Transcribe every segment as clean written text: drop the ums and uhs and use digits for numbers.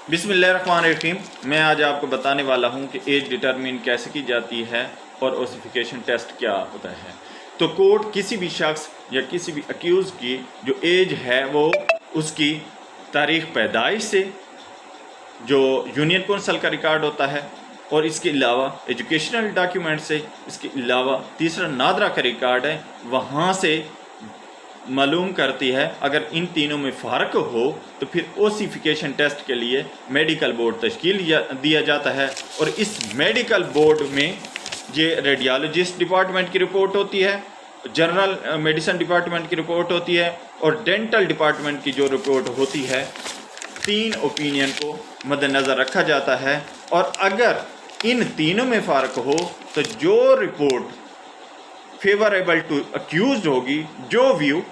बिस्मिल्लाहिर्रहमानिर्रहीम। मैं आज आपको बताने वाला हूं कि एज डिटरमिन कैसे की जाती है और ओसिफिकेशन टेस्ट क्या होता है। तो कोर्ट किसी भी शख्स या किसी भी अक्यूज़ की जो एज है वो उसकी तारीख़ पैदाइश से, जो यूनियन कौंसल का रिकॉर्ड होता है, और इसके अलावा एजुकेशनल डॉक्यूमेंट से, इसके अलावा तीसरा नादरा का रिकॉर्ड है, वहाँ से मालूम करती है। अगर इन तीनों में फ़र्क हो तो फिर ओसिफिकेशन टेस्ट के लिए मेडिकल बोर्ड तश्कील दिया जाता है। और इस मेडिकल बोर्ड में ये रेडियोलॉजिस्ट डिपार्टमेंट की रिपोर्ट होती है, जनरल मेडिसिन डिपार्टमेंट की रिपोर्ट होती है और डेंटल डिपार्टमेंट की जो रिपोर्ट होती है। तीन ओपिनियन को मद्देनज़र रखा जाता है और अगर इन तीनों में फ़र्क हो तो जो रिपोर्ट फेवरेबल टू अक्यूज़्ड होगी, जो व्यू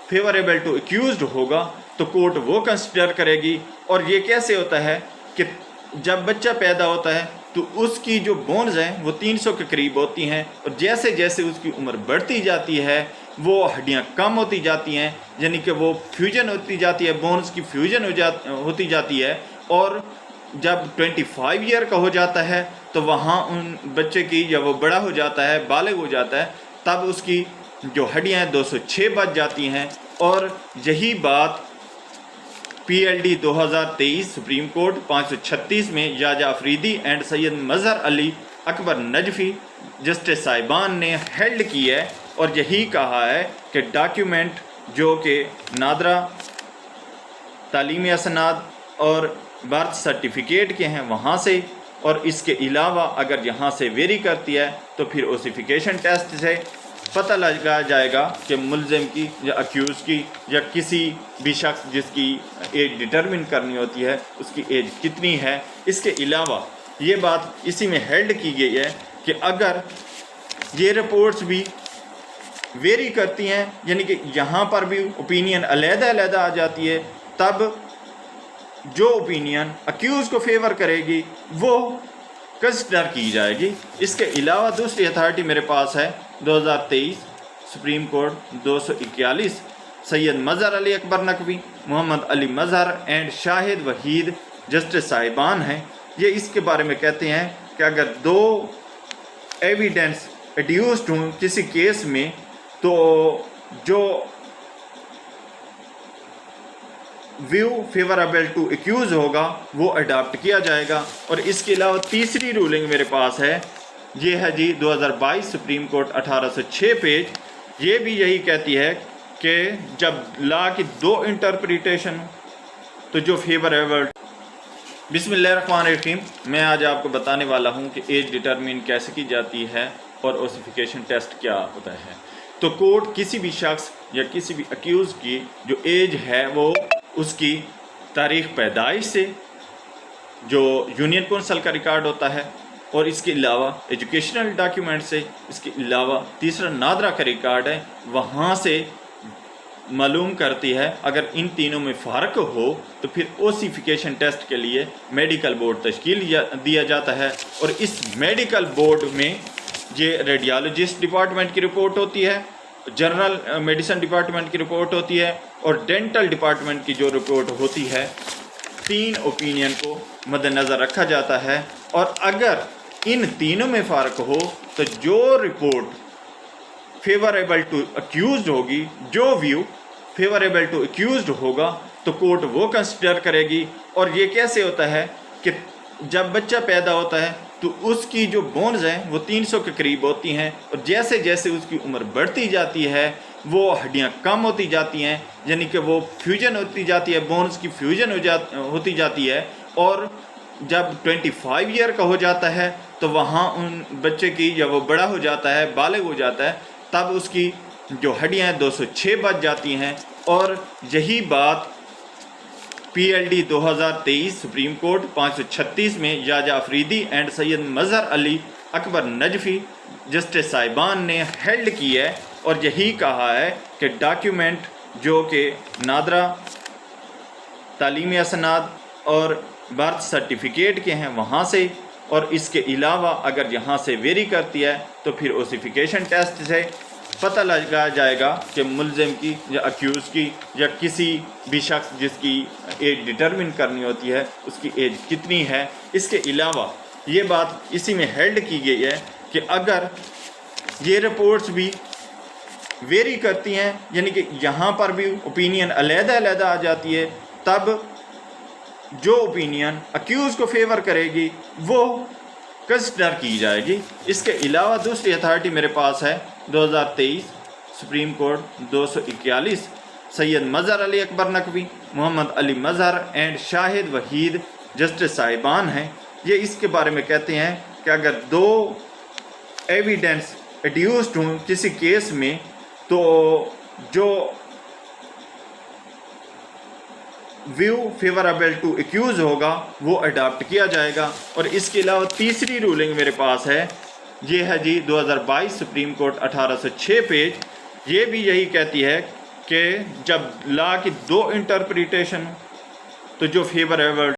फेवरेबल टू अक्यूज़्ड होगा, तो कोर्ट वो कंसिडर करेगी। और ये कैसे होता है कि जब बच्चा पैदा होता है तो उसकी जो बोन्स हैं वो 300 के करीब होती हैं, और जैसे जैसे उसकी उम्र बढ़ती जाती है वो हड्डियां कम होती जाती हैं, यानी कि वो फ्यूजन होती जाती है, बोन्स की फ्यूजन होती जाती है। और जब 25 ईयर का हो जाता है तो वहाँ उन बच्चे की, जब वो बड़ा हो जाता है, बालिग हो जाता है, तब उसकी जो हड्डियाँ 206 बच जाती हैं। और यही बात PLD 2023 सुप्रीम कोर्ट 536 में याजा अफरीदी एंड सैयद मजहर अली अकबर नजफ़ी जस्टिस साहिबान ने हेल्ड की है और यही कहा है कि डॉक्यूमेंट जो कि नादरा, तालीमी असनाद और बर्थ सर्टिफिकेट के हैं वहाँ से, और इसके अलावा अगर यहाँ से वेरी करती है तो फिर ओसिफिकेशन टेस्ट से पता लगाया जाएगा कि मुल्ज़िम की या अक्यूज़ की या किसी भी शख्स जिसकी एज डिटरमिन करनी होती है उसकी एज कितनी है। इसके अलावा ये बात इसी में हेल्ड की गई है कि अगर ये रिपोर्ट्स भी वेरी करती हैं, यानी कि यहाँ पर भी ओपिनियन अलग-अलग आ जाती है, तब जो ओपिनियन अक्यूज़ को फेवर करेगी वो कंसिडर की जाएगी। इसके अलावा दूसरी अथॉरिटी मेरे पास है 2023 supreme court 241 Syed Mazhar Ali Akbar Naqvi, Mohammad Ali Mazhar and Shahid Waheed justice साहिबान हैं। ये इसके बारे में कहते हैं कि अगर दो एविडेंस एड्यूस्ड हों किसी केस में तो जो व्यू फेवरेबल टू एक्यूज़ होगा वो अडॉप्ट किया जाएगा। और इसके अलावा तीसरी रूलिंग मेरे पास है, ये है जी 2022 सुप्रीम कोर्ट 1806 पेज। ये भी यही कहती है कि जब लॉ की दो इंटरप्रिटेशन तो जो फेवरेबल। बिस्मिल्लाहिर्रहमानिर्रहीम। मैं आज आपको बताने वाला हूँ कि एज डिटरमिन कैसे की जाती है और ओसिफिकेशन टेस्ट क्या होता है। तो कोर्ट किसी भी शख्स या किसी भी अक्यूज़ की जो एज है वो उसकी तारीख़ पैदाइश से, जो यूनियन कौंसल का रिकॉर्ड होता है, और इसके अलावा एजुकेशनल डॉक्यूमेंट से, इसके अलावा तीसरा नादरा का रिकॉर्ड है, वहाँ से मालूम करती है। अगर इन तीनों में फ़र्क हो तो फिर ओसिफिकेशन टेस्ट के लिए मेडिकल बोर्ड तश्कील दिया जाता है। और इस मेडिकल बोर्ड में ये रेडियोलॉजिस्ट डिपार्टमेंट की रिपोर्ट होती है, जनरल मेडिसिन डिपार्टमेंट की रिपोर्ट होती है और डेंटल डिपार्टमेंट की जो रिपोर्ट होती है। तीन ओपिनियन को मद्देनज़र रखा जाता है और अगर इन तीनों में फ़र्क हो तो जो रिपोर्ट फेवरेबल टू अक्यूज़्ड होगी, जो व्यू फेवरेबल टू अक्यूज़्ड होगा, तो कोर्ट वो कंसिडर करेगी। और ये कैसे होता है कि जब बच्चा पैदा होता है तो उसकी जो बोन्स हैं वो 300 के करीब होती हैं, और जैसे जैसे उसकी उम्र बढ़ती जाती है वो हड्डियां कम होती जाती हैं, यानी कि वो फ्यूजन होती जाती है, बोन्स की फ्यूजन होती जाती है। और जब 25 ईयर का हो जाता है तो वहाँ उन बच्चे की, जब वो बड़ा हो जाता है, बालिग हो जाता है, तब उसकी जो हड्डियाँ 206 बच जाती हैं। और यही बात PLD 2023 सुप्रीम कोर्ट 536 में याजा अफरीदी एंड सैयद मजहर अली अकबर नजफ़ी जस्टिस साहिबान ने हेल्ड की है और यही कहा है कि डॉक्यूमेंट जो कि नादरा, तालीमी असनाद और बर्थ सर्टिफिकेट के हैं वहाँ से, और इसके अलावा अगर यहाँ से वेरी करती है तो फिर ओसिफिकेशन टेस्ट से पता लगाया जाएगा कि मुल्ज़िम की या अक्यूज़ की या किसी भी शख्स जिसकी एज डिटरमिन करनी होती है उसकी एज कितनी है। इसके अलावा ये बात इसी में हेल्ड की गई है कि अगर ये रिपोर्ट्स भी वेरी करती हैं, यानी कि यहाँ पर भी ओपिनियन अलग-अलग आ जाती है, तब जो ओपिनियन अक्यूज़ को फेवर करेगी वो कंसिडर की जाएगी। इसके अलावा दूसरी अथॉरिटी मेरे पास है 2023 supreme court 241 Syed Mazhar Ali Akbar Naqvi, Mohammad Ali Mazhar and Shahid Waheed justice साहिबान हैं। ये इसके बारे में कहते हैं कि अगर दो एविडेंस एड्यूस्ड हों किसी केस में तो जो व्यू फेवरेबल टू एक्यूज़ होगा वो अडॉप्ट किया जाएगा। और इसके अलावा तीसरी रूलिंग मेरे पास है, ये है जी 2022 सुप्रीम कोर्ट 1806 पेज। ये भी यही कहती है कि जब लॉ की दो इंटरप्रिटेशन तो जो फेवरेबल